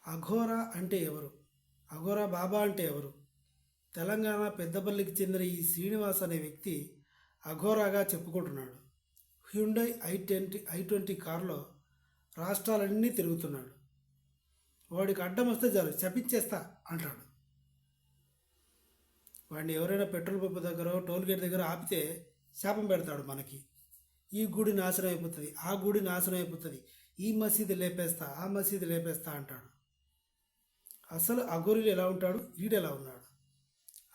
అఘోరా అంటే ఎవరు? అఘోరా బాబా అంటే ఎవరు? తెలంగాణ పెద్దపల్లికి చెందిన ఈ శ్రీనివాస్ అనే వ్యక్తి అఘోరాగా చెప్పుకుంటున్నాడు. హ్యుండై ఐ20 కారులో రాష్ట్రాలన్నీ తిరుగుతున్నాడు. వాడికి అడ్డం వస్తే చాలు చపించేస్తా అంటాడు. వాడిని ఎవరైనా పెట్రోల్ పంపు దగ్గర టోల్ గేట్ దగ్గర ఆపితే శాపం పెడతాడు మనకి. ఈ గుడి నాశనం అయిపోతుంది, ఆ గుడి నాశనం అయిపోతుంది, ఈ మసీదు లేపేస్తా, ఆ మసీదు లేపేస్తా అంటాడు. అసలు అఘోరీలు ఎలా ఉంటాడు, ఈడు ఎలా ఉన్నాడు?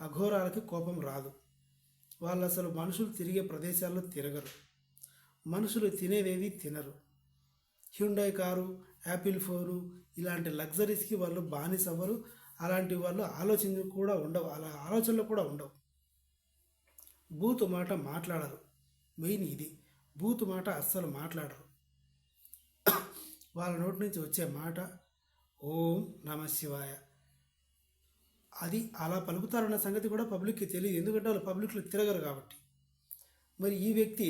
అఘోరాలకి కోపం రాదు. వాళ్ళు అసలు మనుషులు తిరిగే ప్రదేశాల్లో తిరగరు. మనుషులు తినేదేవి తినరు. హ్యుండై కారు, యాపిల్ ఫోను ఇలాంటి లగ్జరీస్కి వాళ్ళు బానిసవ్వరు. అలాంటి వాళ్ళు ఆలోచనలు కూడా ఉండవు. బూతు మాట మాట్లాడరు. మెయిన్ ఇది, బూతు మాట అస్సలు మాట్లాడరు. వాళ్ళ నోటి నుంచి వచ్చే మాట ఓం నమ శివాయ. అది అలా పలుకుతారన్న సంగతి కూడా పబ్లిక్కి తెలియదు, ఎందుకంటే వాళ్ళు పబ్లిక్లో తిరగరు కాబట్టి. మరి ఈ వ్యక్తి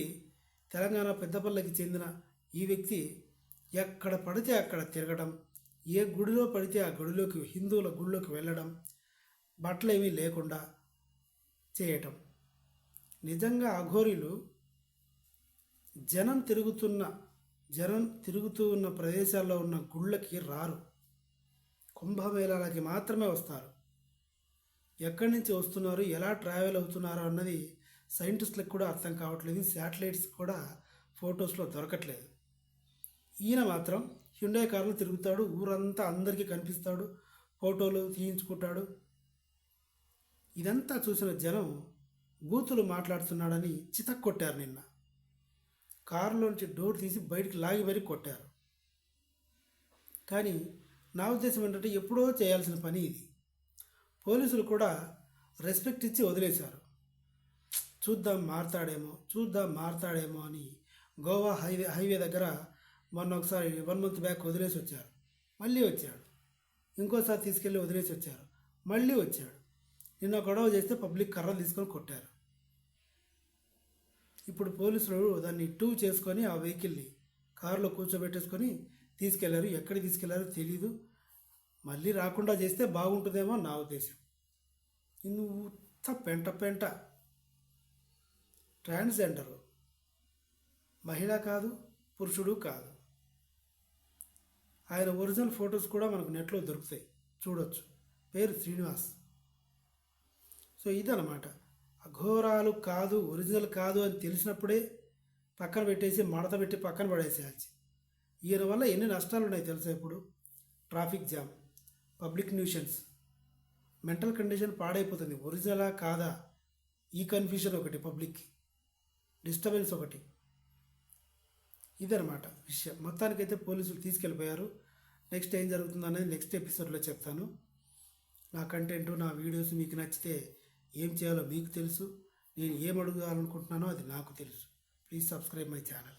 తెలంగాణ పెద్దపల్లికి చెందిన ఈ వ్యక్తి ఎక్కడ పడితే అక్కడ తిరగడం, ఏ గుడిలో పడితే ఆ గుడిలోకి, హిందువుల గుడిలోకి వెళ్ళడం, బట్టలు ఏమీ లేకుండా చేయటం. నిజంగా అఘోరీలు జనం తిరుగుతూ ఉన్న ప్రదేశాల్లో ఉన్న గుళ్ళకి రారు. కుంభమేళాలకి మాత్రమే వస్తారు. ఎక్కడి నుంచి వస్తున్నారు, ఎలా ట్రావెల్ అవుతున్నారు అన్నది సైంటిస్టులకు కూడా అర్థం కావట్లేదు. శాటిలైట్స్ కూడా ఫొటోస్లో దొరకట్లేదు. ఈయన మాత్రం హ్యుండై కార్లు తిరుగుతాడు, ఊరంతా అందరికీ కనిపిస్తాడు, ఫోటోలు తీయించుకుంటాడు. ఇదంతా చూసిన జనం బూతులు మాట్లాడుతున్నాడని చితక్కొట్టారు. నిన్న కారులోంచి డోర్ తీసి బయటికి లాగి మరీ కొట్టారు. కానీ నా ఉద్దేశం ఏంటంటే ఎప్పుడో చేయాల్సిన పని ఇది. పోలీసులు కూడా రెస్పెక్ట్ ఇచ్చి వదిలేశారు. చూద్దాం మారతాడేమో అని గోవా హైవే దగ్గర మొన్న ఒకసారి 1 month బ్యాక్ వదిలేసి వచ్చారు, మళ్ళీ వచ్చాడు. ఇంకోసారి తీసుకెళ్ళి వదిలేసి వచ్చారు, మళ్ళీ వచ్చాడు. నిన్న గొడవ చేస్తే పబ్లిక్ కర్రలు తీసుకొని కొట్టారు. ఇప్పుడు పోలీసులు దాన్ని టూ చేసుకొని ఆ వెహికల్ని కారులో కూర్చోబెట్టేసుకొని తీసుకెళ్లారు. ఎక్కడికి తీసుకెళ్లారో తెలీదు. మళ్ళీ రాకుండా చేస్తే బాగుంటుందేమో నా ఉద్దేశం. ఇంత పెంట ట్రాన్స్జెండరు, మహిళ కాదు, పురుషుడు కాదు. ఆయన ఒరిజినల్ ఫొటోస్ కూడా మనకు నెట్లో దొరుకుతాయి, చూడొచ్చు. పేరు శ్రీనివాస్. సో ఇదన్నమాట. అఘోరాలు కాదు, ఒరిజినల్ కాదు అని తెలిసినప్పుడే పక్కన పెట్టేసి మడత పెట్టి పక్కన పడేసేయాల్సి. ఈయన వల్ల ఎన్ని నష్టాలు ఉన్నాయి తెలుసా? ఇప్పుడు traffic jam, public nuisance, mental condition పాడైపోతుంది. ఒరిజినలా కాదా ఈ కన్ఫ్యూషన్ ఒకటి, పబ్లిక్కి డిస్టర్బెన్స్ ఒకటి. ఇదనమాట విషయం. మొత్తానికైతే పోలీసులు తీసుకెళ్ళిపోయారు. నెక్స్ట్ ఏం జరుగుతుంది అనేది నెక్స్ట్ ఎపిసోడ్లో చెప్తాను. నా కంటెంట్, నా వీడియోస్ మీకు నచ్చితే ఏం చేయాలో మీకు తెలుసు. నేను ఏం అడుగుదాలనుకుంటున్నానో అది నాకు తెలుసు. Please subscribe my channel.